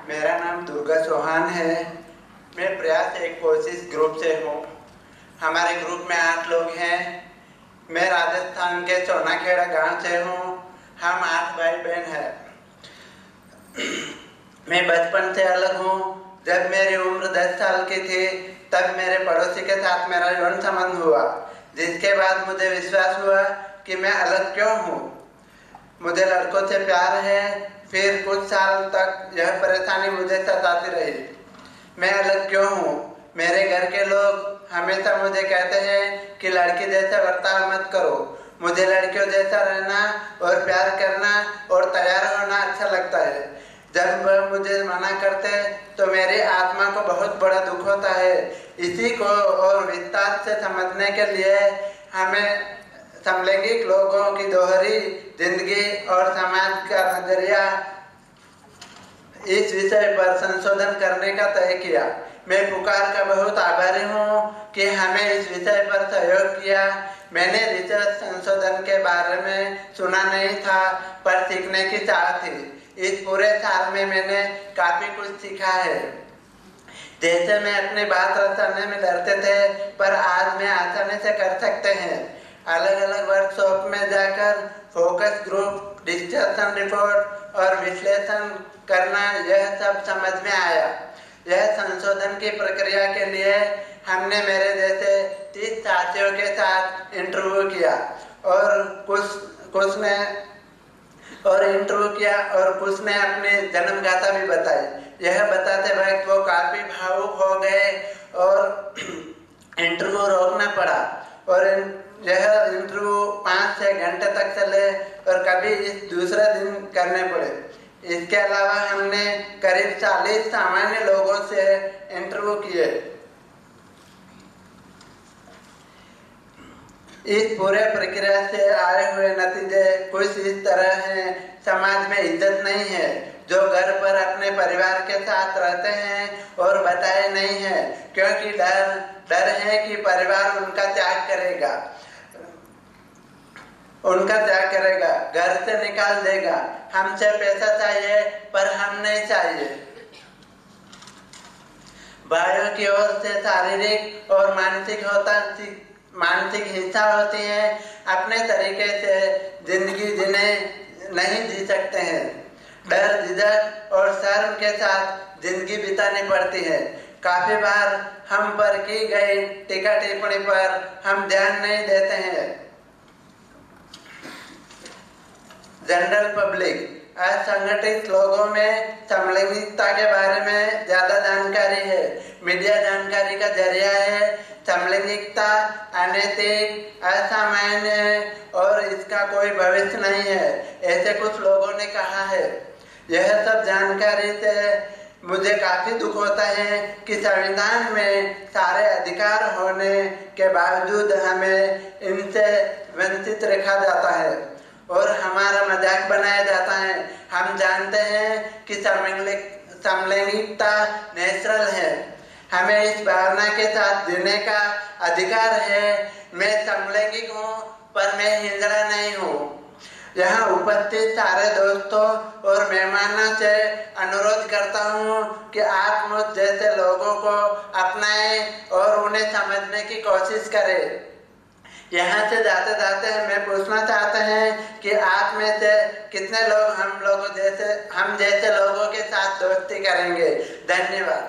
मेरा नाम दुर्गा चौहान है। मैं प्रयास एक कोशिश ग्रुप से हूँ। हमारे ग्रुप में 8 लोग हैं। मैं राजस्थान के सोनाखेड़ा गांव से हूँ। हम 8 भाई बहन हैं। मैं बचपन से अलग हूँ। जब मेरी उम्र 10 साल की थी तब मेरे पड़ोसी के साथ मेरा यौन संबंध हुआ, जिसके बाद मुझे विश्वास हुआ कि मैं अलग क्यों हूँ। मुझे लड़कों से प्यार है। फिर कुछ साल तक यह परेशानी मुझे सताती रही। मैं अलग क्यों हूँ। मेरे घर के लोग हमेशा मुझे कहते हैं कि लड़की जैसा बर्ताव मत करो। मुझे लड़कियों जैसा रहना और प्यार करना और तैयार होना अच्छा लगता है। जब वह मुझे मना करते तो मेरी आत्मा को बहुत बड़ा दुख होता है। इसी को और विस्तार से समझने के लिए हमें समलैंगिक लोगों की दोहरी जिंदगी और समाज का नजरिया इस विषय पर संशोधन करने का तय किया। मैं पुकार का बहुत आभारी हूँ कि हमें इस विषय पर सहयोग किया। मैंने रिसर्च संशोधन के बारे में सुना नहीं था, पर सीखने की चाह थी। इस पूरे साल में मैंने काफी कुछ सीखा है। जैसे मैं अपनी बात रखने में डरते थे, पर आज मैं आसानी से कर सकते हैं। अलग अलग वर्कशॉप में जाकर फोकस ग्रुप, डिस्कशन रिपोर्ट और विश्लेषण करना, यह सब समझ में आया। यह संशोधन की प्रक्रिया के लिए हमने मेरे जैसे 30 साथियों के साथ इंटरव्यू किया और कुछ ने अपनी जन्मगाथा भी बताई। यह बताते वक्त वो काफी भावुक हो गए और इंटरव्यू रोकना पड़ा। और यह इंटरव्यू 5 से 6 घंटे तक चले और कभी इस दूसरे दिन करने पड़े। इसके अलावा हमने करीब 40 सामान्य लोगों से इंटरव्यू किए। इस पूरे प्रक्रिया से आए हुए नतीजे कुछ इस तरह हैं। समाज में इज्जत नहीं है। जो घर पर अपने परिवार के साथ रहते हैं और बताए नहीं है, क्योंकि डर है कि परिवार उनका त्याग करेगा, घर से निकाल देगा। हमसे पैसा चाहिए पर हम नहीं चाहिए। भाइयों की ओर से शारीरिक और मानसिक हिंसा होती है। अपने तरीके से जिंदगी नहीं जी सकते हैं। डर, झिझक और शर्म के साथ जिंदगी बितानी पड़ती है। काफी बार हम पर की गई टीका टिप्पणी पर हम ध्यान नहीं देते हैं। जनरल पब्लिक, असंगठित लोगों में समलैंगिकता के बारे में ज्यादा जानकारी है। मीडिया जानकारी का जरिया है। समलैंगिकता अनैतिक, असामान्य है और इसका कोई भविष्य नहीं है, ऐसे कुछ लोगों ने कहा है। यह सब जानकारी से मुझे काफी दुख होता है कि संविधान में सारे अधिकार होने के बावजूद हमें इनसे वंचित रखा जाता है और हमारा मजाक बनाया जाता है। हम जानते हैं कि समलैंगिकता नेचुरल है। हमें इस भावना के साथ जीने का अधिकार है। मैं समलैंगिक हूँ, पर मैं हिंदड़ा नहीं हूँ। यहाँ उपस्थित सारे दोस्तों और मेहमानों से अनुरोध करता हूँ कि आप मुझ जैसे लोगों को अपनाएं और उन्हें समझने की कोशिश करें। यहाँ से जाते जाते मैं पूछना चाहते हैं कि आप में से कितने लोग हम जैसे लोगों के साथ दोस्ती करेंगे। धन्यवाद।